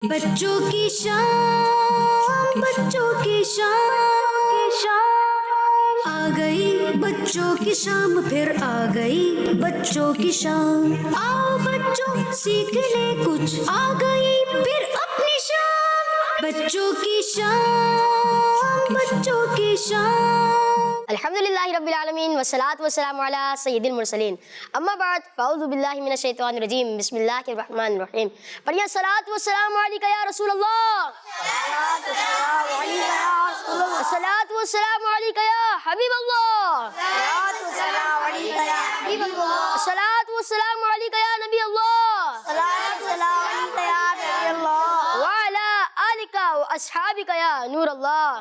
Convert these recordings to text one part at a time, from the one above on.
بچوں کی شام، بچوں کی شام آ گئی، بچوں کی شام پھر آ گئی، بچوں کی شام آؤ بچوں سیکھنے کچھ آ گئی پھر اپنی شام، بچوں کی شام، بچوں کی شام۔ الحمدللہ رب العالمین والصلاة والسلام علی سید المرسلین، اما بعد فاعوذ باللہ من الشیطان الرجیم، بسم اللہ الرحمن الرحیم۔ پڑھیے الصلاۃ والسلام علیکہ یا رسول اللہ، الصلاۃ والسلام علیکہ یا حبیب اللہ، الصلاۃ والسلام علیکہ یا نبی اللہ، وعلی آلک واصحابک یا نور اللہ۔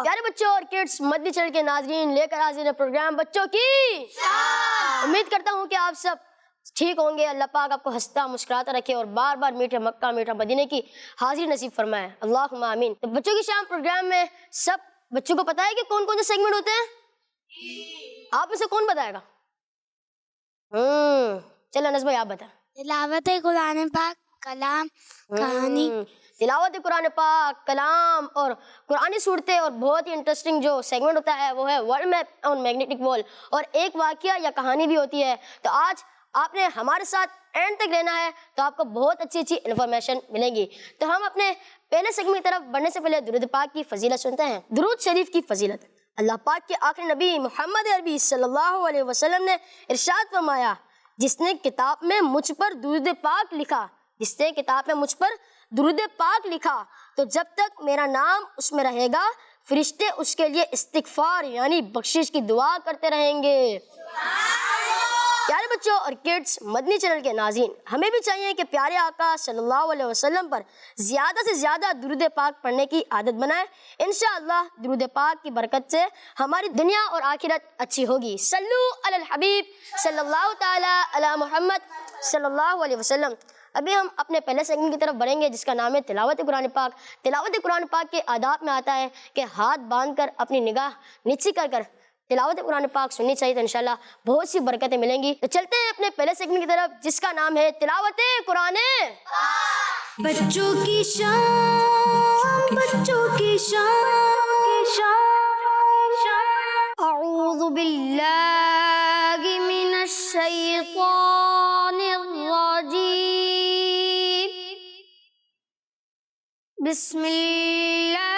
پیارے بچوں اور کڈس، مدنی چینل کے ناظرین، لے کر حاضر ہے پروگرام بچوں کی شام۔ امید کرتا ہوں کہ آپ سب ٹھیک ہوں گے۔ اللہ پاک آپ کو ہنستا مسکراتا رکھے اور بار بار میٹھے مکہ میٹھا مدینے کی حاضری نصیب فرمائے، اللہم آمین۔ تو بچوں کی شام پروگرام میں سب بچوں کو پتا ہے کہ کون کون سے سیگمنٹ ہوتے ہیں؟ آپ میں سے کون بتائے گا؟ چلو انس بھائی آپ بتائیں۔ تلاوت قرآن پاک، کلام، کہانی۔ تلاوت قرآن پاک، کلام اور قرآنی صورتیں، اور بہت ہی انٹرسٹنگ جو سیگمنٹ ہوتا ہے وہ ہے ورلڈ میپ آن میگنیٹک وال، اور ایک واقعہ یا کہانی بھی ہوتی ہے۔ تو آج آپ نے ہمارے ساتھ اینڈ تک رہنا ہے تو آپ کو بہت اچھی اچھی انفارمیشن ملے گی۔ تو ہم اپنے پہلے سیگمنٹ کی طرف بڑھنے سے پہلے درود پاک کی فضیلت سنتے ہیں۔ درود شریف کی فضیلت۔ اللہ پاک کے آخری نبی محمد عربی صلی اللہ علیہ وسلم نے ارشاد فرمایا، جس نے کتاب میں مجھ پر درود پاک لکھا، جس نے کتاب میں مجھ پر درود پاک لکھا تو جب تک میرا نام اس میں رہے گا فرشتے اس کے لیے استغفار یعنی بخشش کی دعا کرتے رہیں گے۔ پیارے بچوں اور کڈس، مدنی چینل کے ناظرین، ہمیں بھی چاہیے کہ پیارے آقا صلی اللہ علیہ وسلم پر زیادہ سے زیادہ درود پاک پڑھنے کی عادت بنائیں۔ انشاءاللہ درود پاک کی برکت سے ہماری دنیا اور آخرت اچھی ہوگی۔ صلو علی الحبیب صلی اللہ تعالی علی محمد صلی اللہ علیہ وسلم۔ ابھی ہم اپنے پہلے سیگمنٹ کی طرف بڑھیں گے جس کا نام ہے تلاوت قرآن پاک۔ تلاوت قرآن پاک کے آداب میں آتا ہے کہ ہاتھ باندھ کر اپنی نگاہ نیچی کر کر تلاوت قرآن پاک سننی چاہیے، تو انشاءاللہ بہت سی برکتیں ملیں گی۔ تو چلتے ہیں اپنے پہلے سیگمنٹ کی طرف جس کا نام ہے تلاوت قرآن پاک۔ بچوں کی شام، بچوں کی شام اعوذ باللہ من الشیطان الرجیم، بسم اللہ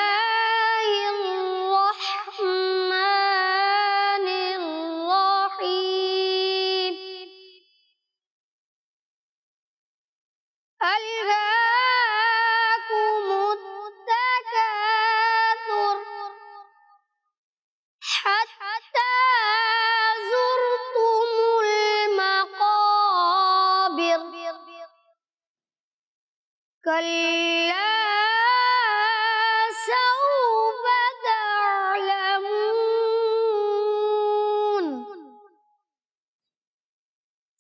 الرحمن الرحیم۔ الہاکم التکاثر حتی زرتم المقابر، کلا سوف تعلمون،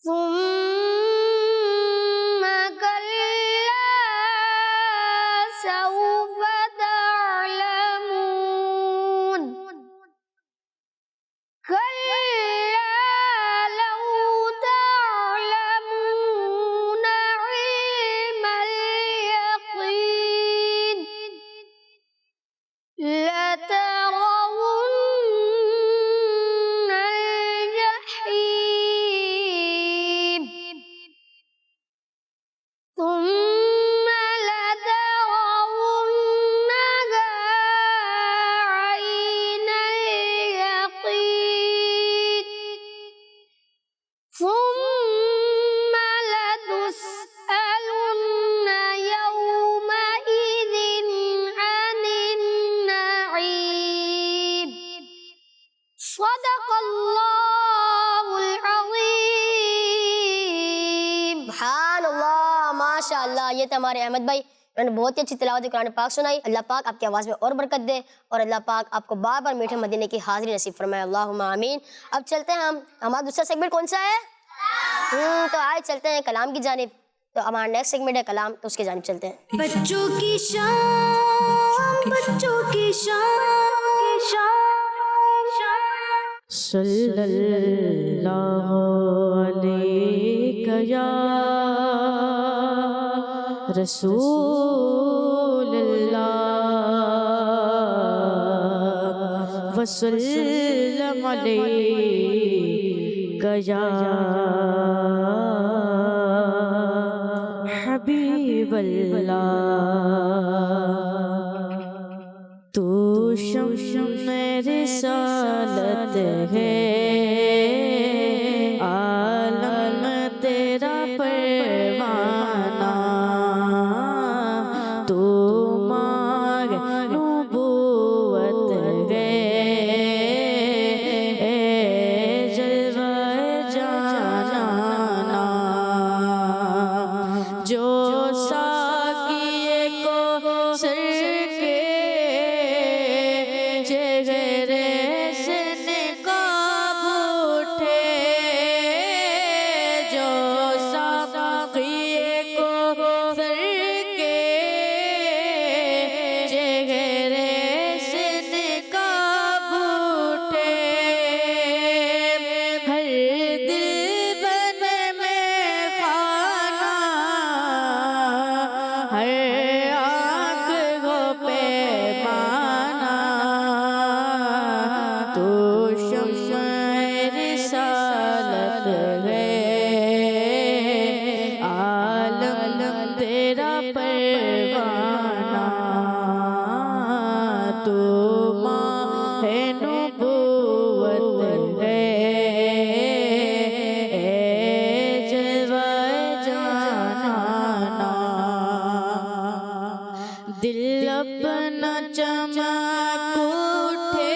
ثم كلا سوف تعلمون، كلا لو تعلمون علم اليقين لترون الجحيم ثم لترونها عين اليقين ثم لتسألن يومئذ عن النعيم۔ صدق اللہ العظیم۔ سبحان اللہ، ماشاء اللہ۔ یہ تھے ہمارے احمد بھائی، انہوں نے بہت ہی اچھی تلاوت قرآن پاک سنائی۔ اللہ پاک آپ کی آواز میں اور برکت دے اور اللہ پاک آپ کو بار بار میٹھے مدینے کی حاضری نصیب فرمائے، اللہم آمین۔ اب چلتے ہیں ہمارا دوسرا سیگمنٹ کون سا ہے؟ تو آئے چلتے ہیں کلام کی جانب۔ تو ہمارا نیکسٹ سیگمنٹ ہے کلام، تو اس کی جانب چلتے ہیں۔ بچوں کی شام، بچوں کی شام صلی اللہ علیہ یا رسول اللہ وسلم علیک یا حبیب اللہ تو شمع رسالت ہے عالم تیرا پروانہ تو ماں نبوت ہے جلوہ جانانا جو ساقیے کو سر کے چہرے سے نقاب اٹھے جو ساقیے کو سر کے چہرے سے نقاب اٹھے ہر دل بن میں خانہ ہر آنکھ ہو پیمانہ تو شمع رسالت ہے عالم تیرا پروانہ تو ماہ نبوت ہے جلوہ جانانا دل اپنا چمک اٹھے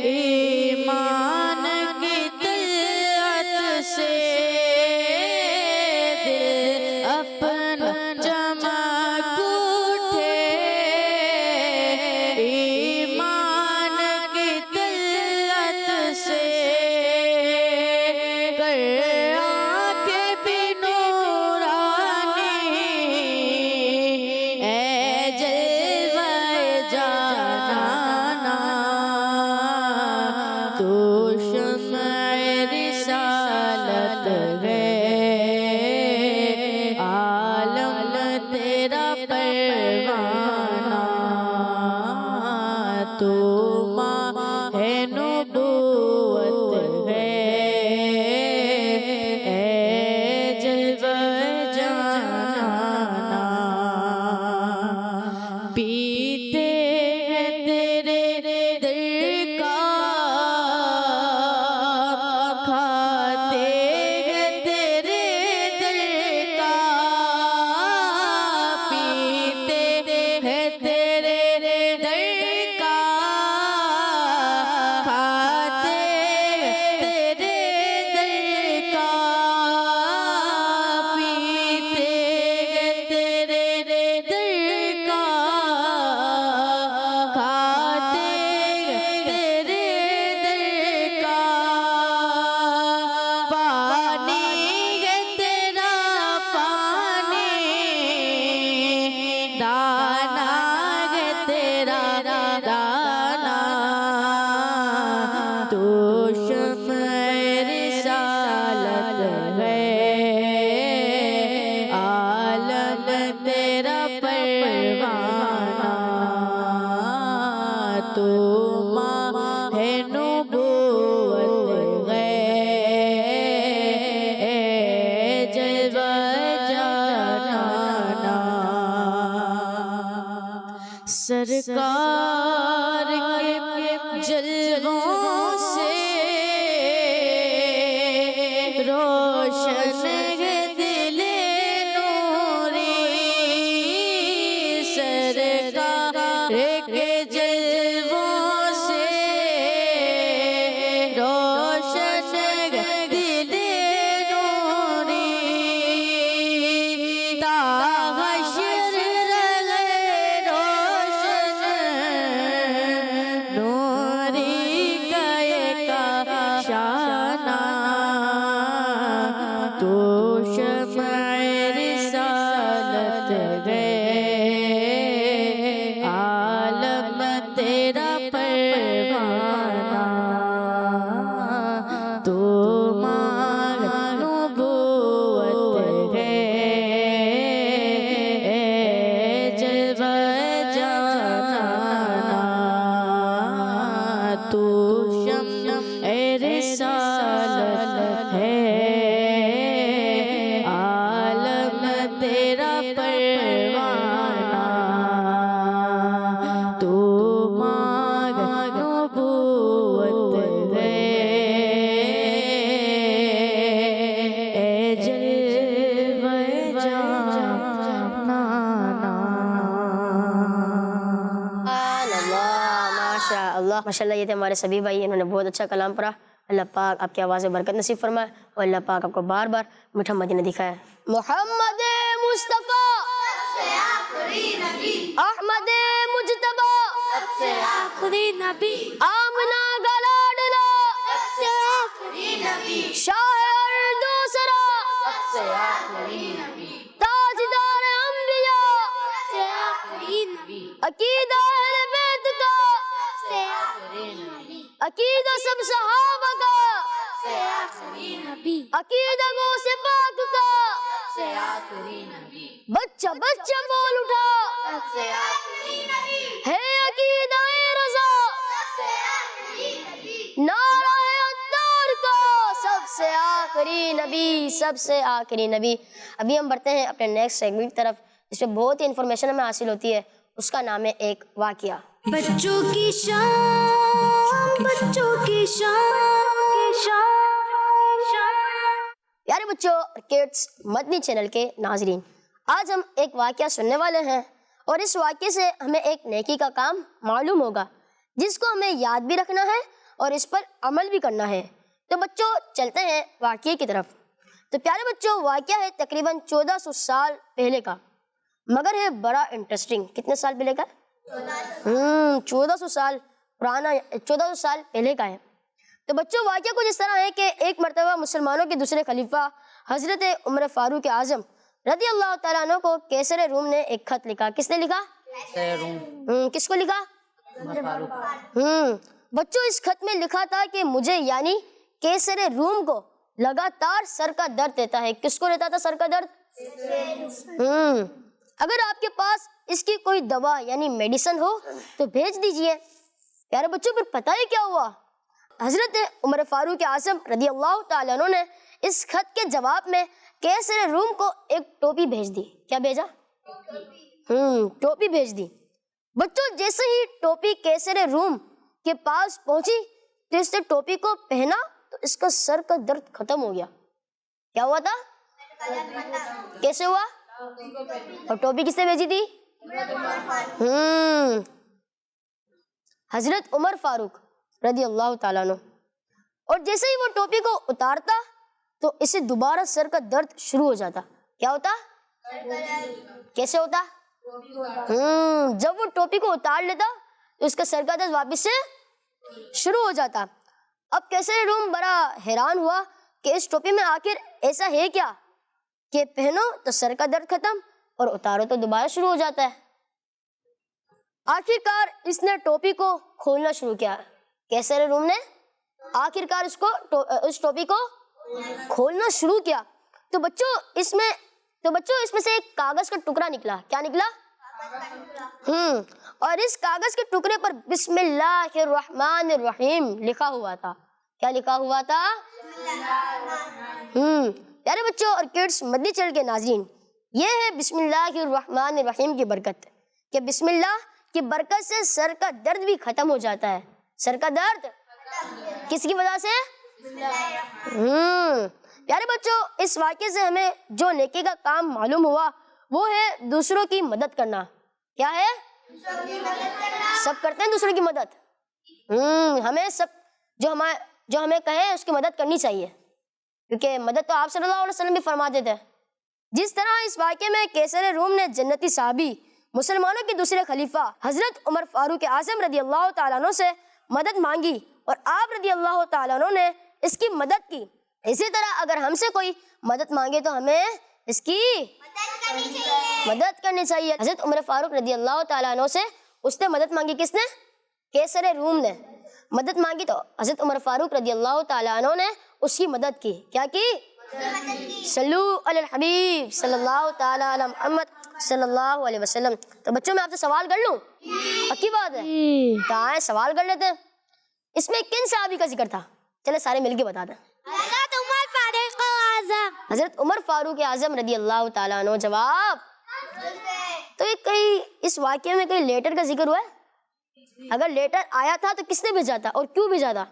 ایمان کی طلعت سے دل اپنا چمک اٹھے ایمان کی طلعت سے کر آنکھیں بھی نورانی اے جلوہ جانانا تو شمع رسالت ہے عالم تیرا پروانہ تو ماہ نبوت ہے اے جلوہ جانانا پیتے ہیں تیرے در کا کھاتے ہیں تیرے در کا پیتے ہیں تیرے در کا کھاتے ہیں تیرے در کا پیتے ہیں تیرے در کا کھاتے ہیں تیرے در کا پانی ہے تیرا پانی دانا ہے تیرا دانا تو شمع رسالت ہے عالم تیرا پروانہ تو ماہ نبوت ہے جلوہ جانانا سرکار کے جلووں سے روشن ہے دل نوری سرکار کے جلووں سے روشن ہے دل نوری تا حشر رہے روشن نوری گئے کا شانہ تو شمع رسالت ہے عالم تیرا پروانہ تو ماں اللہ ماشاءاللہ، یہ تھے ہمارے سبھی بھائی، انہوں نے بہت اچھا کلام پڑھا. اللہ پاک آپ کی آواز میں برکت نصیب فرمائے اور اللہ پاک آپ کو بار بار میٹھا مدینہ دکھائے. محمد مصطفیٰ احمد مجتبی آخری نبی آمنہ کا لاڈلا شاہ اور دوسرا تاجدار انبیاء آخری نبی عقیدہ اہل بیت کا عقیدہ سب صحابہ کا آخری نبی عقیدہ گو سے پاک کا بچہ بچہ بول اٹھا ہے عقیدہ رضا نعرہ عطار کا سب سے آخری نبی، سب سے آخری نبی. ابھی ہم بڑھتے ہیں اپنے نیکسٹ سیگمنٹ کی طرف، جس میں بہت ہی انفارمیشن ہمیں حاصل ہوتی ہے. اس کا نام ہے ایک واقعہ. بچوں کی شان، بچوں کی شان. پیارے بچوں اور کڈس مدنی چینل کے ناظرین، آج ہم ایک واقعہ سننے والے ہیں اور اس واقعے سے ہمیں ایک نیکی کا کام معلوم ہوگا جس کو ہمیں یاد بھی رکھنا ہے اور اس پر عمل بھی کرنا ہے. تو بچوں چلتے ہیں واقعے کی طرف. تو پیارے بچوں واقعہ ہے تقریباً 1400 سال پہلے کا، مگر ہے بڑا انٹرسٹنگ. کتنے سال پہلے کا؟ 1400 سال پرانا، 1400 سال پہلے کا ہے. تو بچوں واقعہ کچھ اس طرح ہے کہ ایک مرتبہ مسلمانوں کے دوسرے خلیفہ حضرت عمر فاروق اعظم رضی اللہ تعالیٰ عنہ کو کیسر روم نے ایک خط لکھا. کس نے لکھا؟ کس کو لکھا؟ بچوں اس خط میں لکھا تھا کہ مجھے یعنی کیسر روم کو لگاتار سر کا درد دیتا ہے. کس کو رہتا تھا سر کا درد؟ اگر آپ کے پاس اس کی کوئی دوا یعنی میڈیسن ہو تو بھیج دیجئے. پیارے بچوں پھر پتہ ہے کیا ہوا؟ حضرت عمر فاروق اعظم رضی اللہ تعالیٰ عنہ نے اس خط کے جواب میں کیسر روم کو ایک ٹوپی بھیج دی. کیا بھیجا؟ ٹوپی بھیج دی. بچوں جیسے ہی ٹوپی کیسر روم کے پاس پہنچی تو اس نے ٹوپی کو پہنا تو اس کا سر کا درد ختم ہو گیا. کیا ہوا تھا؟ کیسے ہوا؟ اور ٹوپی کس نے بھیجی تھی؟ حضرت عمر فاروق رضی اللہ تعالیٰ عنہ. اور جیسے ہی وہ ٹوپی کو اتارتا تو اسے دوبارہ سر کا درد شروع ہو جاتا. کیا ہوتا؟ کیسے ہوتا؟ جب وہ ٹوپی کو اتار لیتا تو اس کا سر کا درد واپس سے شروع ہو جاتا. اب کیسر روم بڑا حیران ہوا کہ اس ٹوپی میں آخر ایسا ہے کیا کہ پہنو تو سر کا درد ختم اور اتارو تو دوبارہ شروع ہو جاتا ہے. آخر کار اس نے ٹوپی کو کھولنا شروع کیا. کیسر روم نے آخر کار اس ٹوپی کو کھولنا شروع کیا. تو بچوں اس میں سے ایک کاغذ کا ٹکڑا نکلا. کیا نکلا؟ اور اس کاغذ کے ٹکڑے پر بسم اللہ الرحمن الرحیم لکھا ہوا تھا. کیا لکھا ہوا تھا؟ پیارے بچوں اور کڈس مدنی چینل کے ناظرین، یہ ہے بسم اللہ الرحمن الرحیم کی برکت کہ بسم اللہ کی برکت سے سر کا درد بھی ختم ہو جاتا ہے. سر کا درد کس کی وجہ سے؟ پیارے بچوں اس واقعے سے ہمیں جو نیکی کا کام معلوم ہوا وہ ہے دوسروں کی مدد کرنا. کیا ہے؟ سب کرتے ہیں دوسروں کی مدد. ہمیں سب جو ہمیں کہیں اس کی مدد کرنی چاہیے، کیونکہ مدد تو آپ صلی اللہ علیہ وسلم بھی فرماتے تھے. جس طرح اس واقعے میں کیسر روم نے جنتی صحابی مسلمانوں کے دوسرے خلیفہ حضرت عمر فاروق اعظم رضی اللہ تعالیٰ عنہ سے مدد مانگی اور آپ رضی اللہ تعالیٰ عنہ نے اس کی مدد کی، اسی طرح اگر ہم سے کوئی مدد مانگے تو ہمیں اس کی مدد کرنی چاہیے. حضرت عمر فاروق رضی اللہ تعالیٰ عنہ سے اس نے مدد مانگی. کس نے؟ کیسر روم نے مدد مانگی تو حضرت عمر فاروق رضی اللہ تعالیٰ عنہ نے اس کی مدد کی. کیا کی؟ صلو علی الحبیب صلی اللہ تعالیٰ علی محمد صلی اللہ علیہ وسلم. تو بچوں میں آپ سے سوال کر لوں؟ پکی بات ہے؟ کہاں ہے؟ سوال کر لیتے ہیں. اس میں کن صحابی کا ذکر تھا؟ چلے سارے مل کے بتا دیں. حضرت عمر فاروق اعظم رضی اللہ تعالیٰ عنہ. جواب؟ تو یہ کہیں اس واقعے میں کہیں لیٹر کا ذکر ہوا ہے؟ اگر لیٹر آیا تھا تو کس نے بھیجا تھا اور کیوں بھیجا تھا؟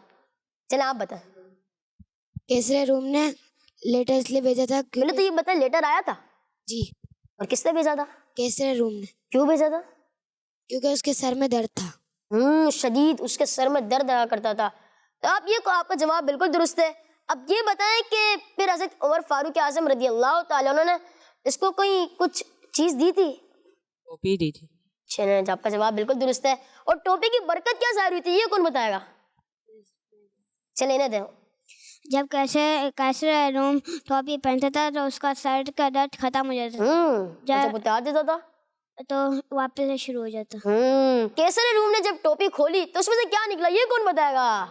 چلے آپ بتائیں. کیسر روم نے لیٹر اس لیے بھیجا تھا میں نے تو یہ بتایا لیٹر آیا تھا جی. اور کس نے بھیجا تھا؟ کیسر روم نے. کیوں بھیجا تھا؟ کیونکہ اس کے سر میں درد تھا. شدید اس کے سر میں درد آیا کرتا تھا. تو آپ کا جواب بالکل درست ہے. اب یہ بتائیں کہ پھر حضرت عمر فاروق اعظم رضی اللہ تعالیٰ عنہ نے اس کو کوئی کچھ چیز دی تھی؟ ٹوپی دی تھی. چلیں آپ کا جواب بالکل درست ہے. اور ٹوپی کی برکت کیا ظاہر ہوئی تھی یہ کون بتائے گا؟ چلیں انہیں دیں. جب کیسر روم ٹوپی پہنتا تھا تو اس کا سر کا درد ختم ہو جاتا تھا، جب اتار دیتا تھا تو واپس سے شروع ہو جاتا. کیسر روم نے جب ٹوپی کھولی تو اس میں سے کیا نکلا یہ کون بتائے گا؟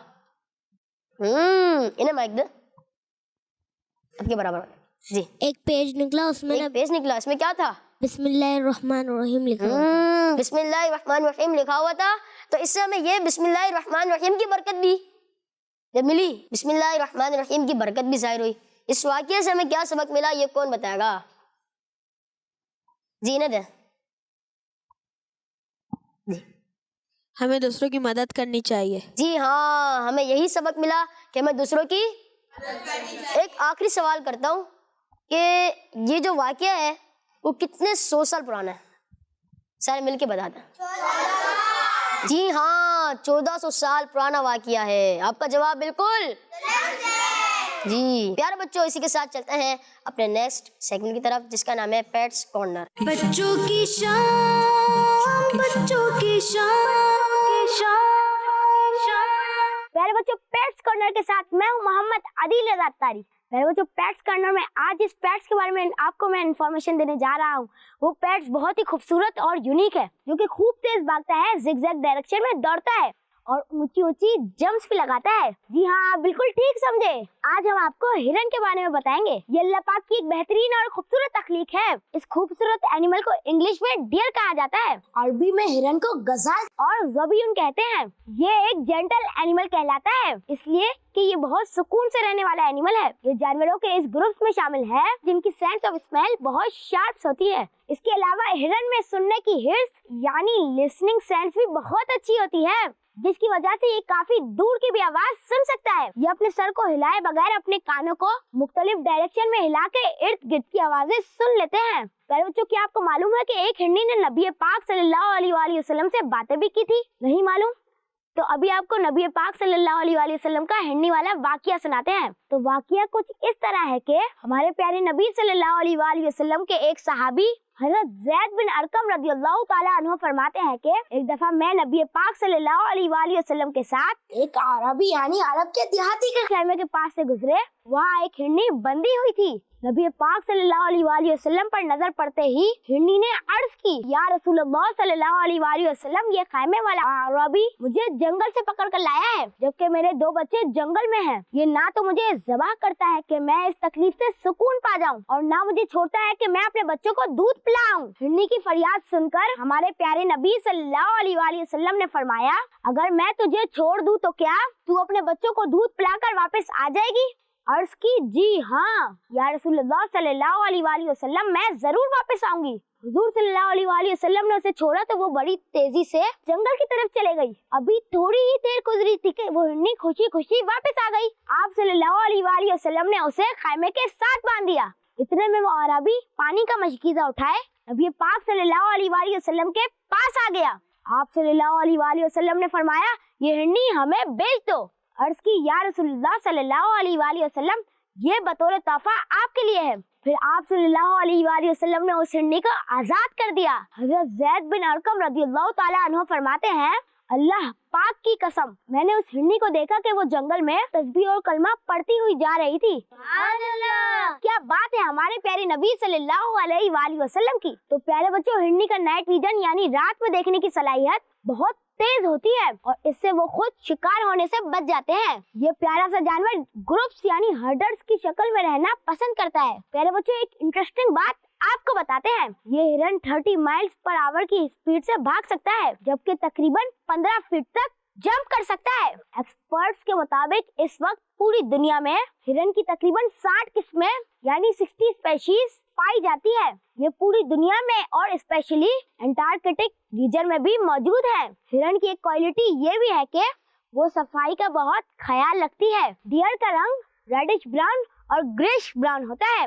انہیں مائک دے آپ کے برابر. جی ایک پیج نکلا، اس میں ایک پیج نکلا، اس میں کیا تھا؟ بسم اللہ الرحمن الرحیم لکھا ہوا. بسم اللہ الرحمن الرحیم لکھا ہوا تھا. تو اس سے ہمیں یہ بسم اللہ الرحمن الرحیم کی برکت بھی جب ملی، بسم اللہ الرحمن الرحیم کی برکت بھی ظاہر ہوئی. اس واقعے سے ہمیں کیا سبق ملا یہ کون بتائے گا؟ جی نہ دیں. ہمیں دوسروں کی مدد کرنی چاہیے. جی ہاں، ہمیں یہی سبق ملا کہ ہمیں دوسروں کی. ایک آخری سوال کرتا ہوں کہ یہ جو واقعہ ہے وہ کتنے 100 سال پرانا ہے؟ سارے مل کے بتا دیں. جی ہاں، 1400 سال پرانا واقعہ ہے. آپ کا جواب بالکل جی. پیارے بچوں، اسی کے ساتھ چلتے ہیں اپنے نیکسٹ سیگمنٹ کی طرف جس کا نام ہے پیٹس کارنر. بچوں کی شان، بچوں کی شان. پیارے بچوں، پیٹس کارنر کے ساتھ میں ہوں محمد عادل رضا تاری. میرے بچوں، پیٹس کارنر میں آج اس پیٹس کے بارے میں آپ کو میں انفارمیشن دینے جا رہا ہوں. وہ پیٹس بہت ہی خوبصورت اور یونیک ہے، جو کہ خوب تیز بھاگتا ہے، زگ زگ ڈائریکشن میں دوڑتا ہے اور اونچی اونچی جمپس بھی لگاتا ہے. جی ہاں، بالکل ٹھیک سمجھے. آج ہم آپ کو ہرن کے بارے میں بتائیں گے. یہ اللہ پاک کی ایک بہترین اور خوبصورت تخلیق ہے. اس خوبصورت اینیمل کو انگلش میں ڈیئر کہا جاتا ہے، عربی میں ہرن کو غزال اور زبیون کہتے ہیں. یہ ایک جینٹل اینیمل کہلاتا ہے اس لیے کہ یہ بہت سکون سے رہنے والا اینیمل ہے. یہ جانوروں کے اس گروپ میں شامل ہے جن کی سینس آف اسمیل بہت شارپ ہوتی ہے. اس کے علاوہ ہرن میں سننے کی ہرس یعنی لسننگ سینس بھی بہت اچھی ہوتی ہے، جس کی وجہ سے یہ کافی دور کی بھی آواز سن سکتا ہے. یہ اپنے سر کو ہلائے بغیر اپنے کانوں کو مختلف ڈائریکشن میں ہلا کے ارد گرد کی آوازیں سن لیتے ہیں. پیارے بچوں، کیا آپ کو معلوم ہے کہ ایک ہرنی نے نبی پاک صلی اللہ علیہ وآلہ وسلم سے باتیں بھی کی تھی؟ نہیں معلوم؟ تو ابھی آپ کو نبی پاک صلی اللہ علیہ وآلہ وسلم کا ہرنی والا واقعہ سناتے ہیں. تو واقعہ کچھ اس طرح ہے کہ ہمارے پیارے نبی صلی اللہ علیہ وآلہ وسلم کے ایک صحابی حضرت زید بن ارقم رضی اللہ تعالیٰ عنہ فرماتے ہیں کہ ایک دفعہ میں نبی پاک صلی اللہ علیہ وآلہ وسلم کے ساتھ ایک عربی یعنی عرب کے دیہاتی کے خیمے کے پاس سے گزرے. وہاں ایک ہرنی بندھی ہوئی تھی. نبی پاک صلی اللہ علیہ وآلہ وسلم پر نظر پڑتے ہی ہرنی نے عرض کی، یا رسول اللہ صلی اللہ علیہ وآلہ وسلم، یہ خیمے والا عربی مجھے جنگل سے پکڑ کر لایا ہے، جبکہ میرے 2 بچے جنگل میں ہیں. یہ نہ تو مجھے ذبح کرتا ہے کہ میں اس تکلیف سے سکون پا جاؤں، اور نہ مجھے چھوڑتا ہے کہ میں اپنے بچوں کو دودھ پلاؤں. ہرنی کی فریاد سن کر ہمارے پیارے نبی صلی اللہ علیہ وآلہ وسلم نے فرمایا، اگر میں تجھے چھوڑ دوں تو کیا تو اپنے بچوں کو دودھ پلا کر واپس آ جائے گی؟ عرض کی، جی ہاں یا رسول اللہ صلی اللہ علیہ وآلہ وسلم، میں ضرور واپس آؤں گی. حضور صلی اللہ علیہ وآلہ وسلم نے اسے چھوڑا تو وہ بڑی تیزی سے جنگل کی طرف چلے گئی. ابھی تھوڑی ہی دیر گزری تھی کہ وہ ہرنی خوشی خوشی واپس آ گئی. آپ صلی اللہ علیہ وآلہ وسلم نے اسے خیمے کے ساتھ باندھ دیا. اتنے میں وہ عربی پانی کا مشکیزہ اٹھائے نبی پاک صلی اللہ علیہ وآلہ وسلم کے پاس آ گیا. آپ صلی اللہ علیہ وآلہ وسلم نے فرمایا، یہ ہرنی ہمیں بیچ دو. عرض کی، یا رسول اللہ صلی اللہ علیہ وآلہ وسلم، یہ بطور تحفہ آپ کے لیے ہے. پھر آپ صلی اللہ علیہ وآلہ وسلم نے اس ہرنی کو آزاد کر دیا. حضرت زید بن ارقم رضی اللہ تعالیٰ عنہ فرماتے ہیں، اللہ پاک کی قسم، میں نے اس ہرنی کو دیکھا کہ وہ جنگل میں تسبیح اور کلمہ پڑھتی ہوئی جا رہی تھی. سبحان اللہ! کیا بات ہے ہمارے پیارے نبی صلی اللہ علیہ وآلہ وسلم کی. تو پیارے بچوں، ہرنی کا نائٹ ویژن یعنی رات میں دیکھنے کی صلاحیت بہت تیز ہوتی ہے اور اس سے وہ خود شکار ہونے سے بچ جاتے ہیں. یہ پیارا سا جانور گروپس یعنی ہرڈرز کی شکل میں رہنا پسند کرتا ہے. پیارے بچوں، ایک انٹرسٹنگ بات آپ کو بتاتے ہیں. یہ ہرن 30 مائلز پر آور کی اسپیڈ سے بھاگ سکتا ہے، جبکہ تقریباً 15 فٹ تک جمپ کر سکتا ہے. ایکسپرٹس کے مطابق اس وقت پوری دنیا میں ہرن کی تقریباً 60 قسمیں یعنی 60 اسپیشیز پائی جاتی ہے. یہ پوری دنیا میں اور اسپیشلی انٹارکٹک ریجن میں بھی موجود ہے. ہرن کی ایک کوالٹی یہ بھی ہے کہ وہ صفائی کا بہت خیال رکھتی ہے. ڈیئر کا رنگ ریڈش براؤن اور گریش براؤن ہوتا ہے،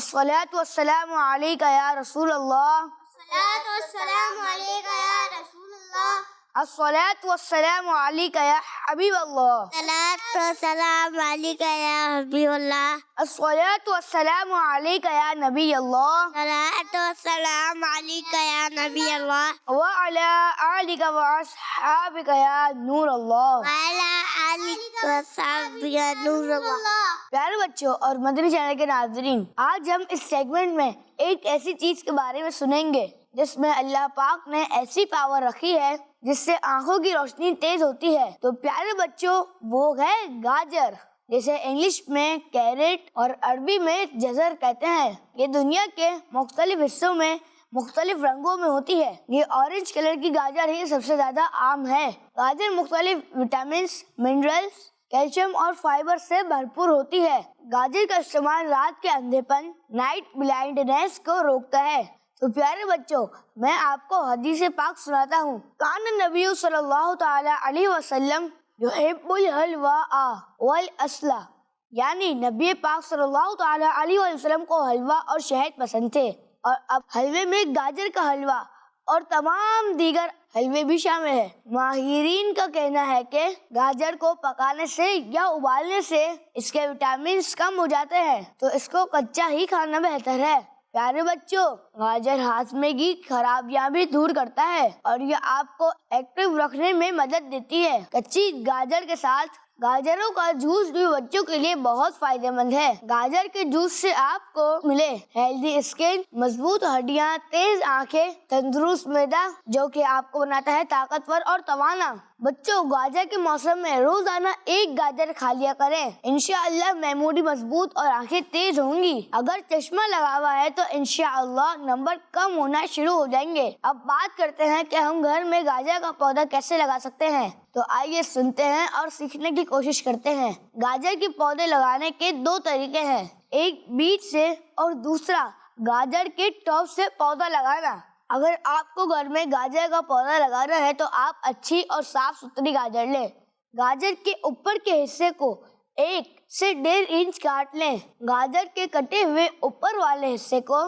الصلاۃ والسلام علیک یا رسول اللہ، الصلاۃ والسلام علیک یا حبیب اللہ، السلام علیکم یا حبیب اللہ، الصلاۃ والسلام علیک یا نبی اللہ، السلام علیکم یا نبی اللہ، وعلی آلک واصحابک یا نور اللہ۔ پیارے بچوں اور مدنی چینل کے ناظرین، آج ہم اس سیگمنٹ میں ایک ایسی چیز کے بارے میں سنیں گے جس میں اللہ پاک نے ایسی پاور رکھی ہے جس سے آنکھوں کی روشنی تیز ہوتی ہے۔ تو پیارے بچوں، وہ ہے گاجر، جسے انگلش میں کیرٹ اور عربی میں جزر کہتے ہیں۔ یہ دنیا کے مختلف حصوں میں مختلف رنگوں میں ہوتی ہے۔ یہ اورنج کلر کی گاجر ہی سب سے زیادہ عام ہے۔ گاجر مختلف وٹامنس، منرلز، کیلشیم اور فائبر سے بھرپور ہوتی ہے۔ گاجر کا استعمال رات کے اندھے پن، نائٹ بلائنڈنیس کو روکتا ہے۔ تو پیارے بچوں، میں آپ کو حدیث پاک سناتا ہوں۔ کان نبی صلی اللہ تعالی علیہ وسلم یحب الحلواء والعسل، یعنی نبی پاک صلی اللہ تعالی علیہ وسلم کو حلوہ اور شہد پسند تھے، اور اب حلوے میں گاجر کا حلوہ اور تمام دیگر حلوے بھی شامل ہے۔ ماہرین کا کہنا ہے کہ گاجر کو پکانے سے یا ابالنے سے اس کے وٹامنز کم ہو جاتے ہیں، تو اس کو کچا ہی کھانا بہتر ہے۔ پیارے بچوں، گاجر ہاضمے کی خرابیاں بھی دور کرتا ہے اور یہ آپ کو ایکٹیو رکھنے میں مدد دیتی ہے۔ کچی گاجر کے ساتھ گاجروں کا جوس بھی بچوں کے لیے بہت فائدہ مند ہے۔ گاجر کے جوس سے آپ کو ملے ہیلدی اسکن، مضبوط ہڈیاں، تیز آنکھیں، تندرست معدہ جو کہ آپ کو بناتا ہے طاقتور اور توانا۔ بچوں، گاجر کے موسم میں روزانہ ایک گاجر کھا لیا کریں، انشاءاللہ میموری مضبوط اور آنکھیں تیز ہوں گی۔ اگر چشمہ لگا ہوا ہے تو انشاءاللہ نمبر کم ہونا شروع ہو جائیں گے۔ اب بات کرتے ہیں کہ ہم گھر میں گاجر کا پودا کیسے لگا سکتے ہیں۔ تو آئیے سنتے ہیں اور سیکھنے کی کوشش کرتے ہیں۔ گاجر کے پودے لگانے کے دو طریقے ہیں، ایک بیج سے اور دوسرا گاجر کے ٹاپ سے پودا لگانا۔ اگر آپ کو گھر میں گاجر کا پودا لگانا ہے تو آپ اچھی اور صاف ستھری گاجر لیں۔ گاجر کے اوپر کے حصے کو 1 سے 1.5 انچ کاٹ لیں۔ گاجر کے کٹے ہوئے اوپر والے حصے کو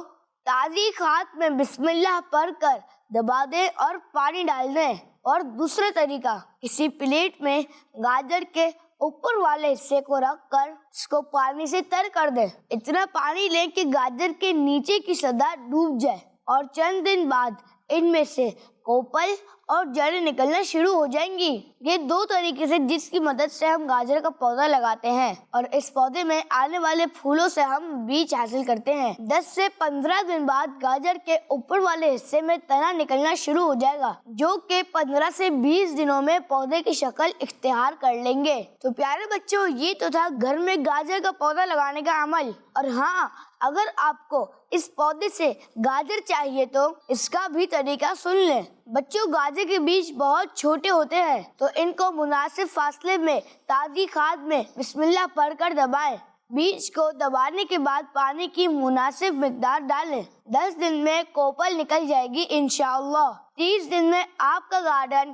تازی کھاد میں بسم اللہ پڑھ کر دبا دیں اور پانی ڈال دیں۔ اور دوسرا طریقہ، کسی پلیٹ میں گاجر کے اوپر والے حصے کو رکھ کر اس کو پانی سے تر کر دیں۔ اتنا پانی لیں کہ گاجر کے نیچے کی سطح ڈوب جائے، اور چند دن بعد ان میں سے کوپل اور جڑیں نکلنا شروع ہو جائیں گی۔ یہ دو طریقے سے جس کی مدد سے ہم گاجر کا پودا لگاتے ہیں، اور اس پودے میں آنے والے پھولوں سے ہم بیج حاصل کرتے ہیں۔ 10 سے 15 دن بعد گاجر کے اوپر والے حصے میں تنا نکلنا شروع ہو جائے گا، جو کہ 15 سے 20 دنوں میں پودے کی شکل اختیار کر لیں گے۔ تو پیارے بچوں، یہ تو تھا گھر میں گاجر کا پودا لگانے کا عمل۔ اور ہاں، اگر آپ کو اس پودے سے گاجر چاہیے تو اس کا بھی طریقہ سن لیں۔ بچوں، گاجر کے بیج بہت چھوٹے ہوتے ہیں، تو ان کو مناسب فاصلے میں تازی کھاد میں بسم اللہ پڑھ کر دبائیں۔ بیج کو دبانے کے بعد پانی کی مناسب مقدار ڈالیں۔ 10 دن میں کوپل نکل جائے گی انشاءاللہ۔ 30 دن میں آپ کا گارڈن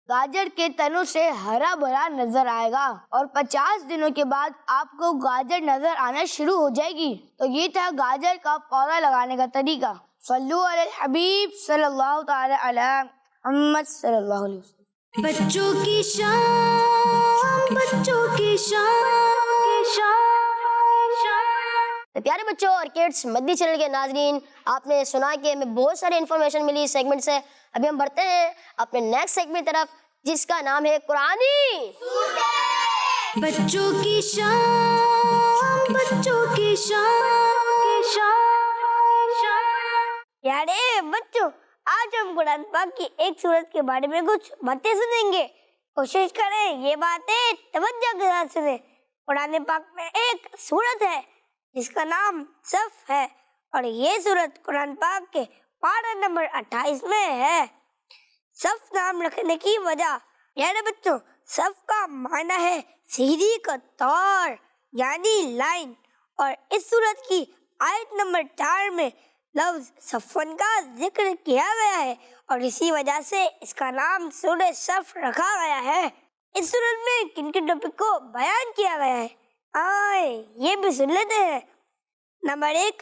گاجر کے تنوں سے ہرا بھرا نظر آئے گا، اور 50 دنوں کے بعد آپ کو گاجر نظر آنا شروع ہو جائے گی۔ تو یہ تھا گاجر کا پودا لگانے کا طریقہ۔ صلو علی الحبیب صلی اللہ تعالی علی محمد صلی اللہ علیہ وسلم۔ بچوں کی شان، بچوں کی شان۔ تو پیارے بچوں اور کڈس مدنی چینل کے ناظرین، آپ نے سنا کہ ہمیں بہت ساری انفارمیشن ملی اس سیگمنٹ سے۔ ابھی ہم بڑھتے ہیں اپنے نیکسٹ سیگمنٹ طرف، جس کا نام ہے قرآنی بچوں کی شان، بچوں کی شان۔ پیارے بچوں، آج ہم قرآن پاک کی ایک سورت کے بارے میں کچھ باتیں سنیں گے۔ کوشش کریں یہ باتیں توجہ کے ساتھ سنیں۔ قرآن پاک میں ایک سورت ہے جس کا نام صف ہے، اور یہ سورت قرآن پاک کے پارہ نمبر 28 میں ہے۔ صف نام رکھنے کی وجہ، پیارے بچوں، صف کا معنی ہے سیدھی کا تار، یعنی لائن، اور اس سورت کی آیت نمبر 4 میں لفظ صفن کا ذکر کیا گیا ہے، اور اسی وجہ سے اس کا نام سورہ صف رکھا گیا ہے۔ اس سورت میں کن کن ٹاپک کو بیان کیا گیا ہے، آئے یہ بھی سن لیتے ہیں۔ نمبر 1،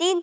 3,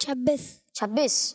26।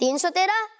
313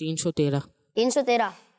313। 313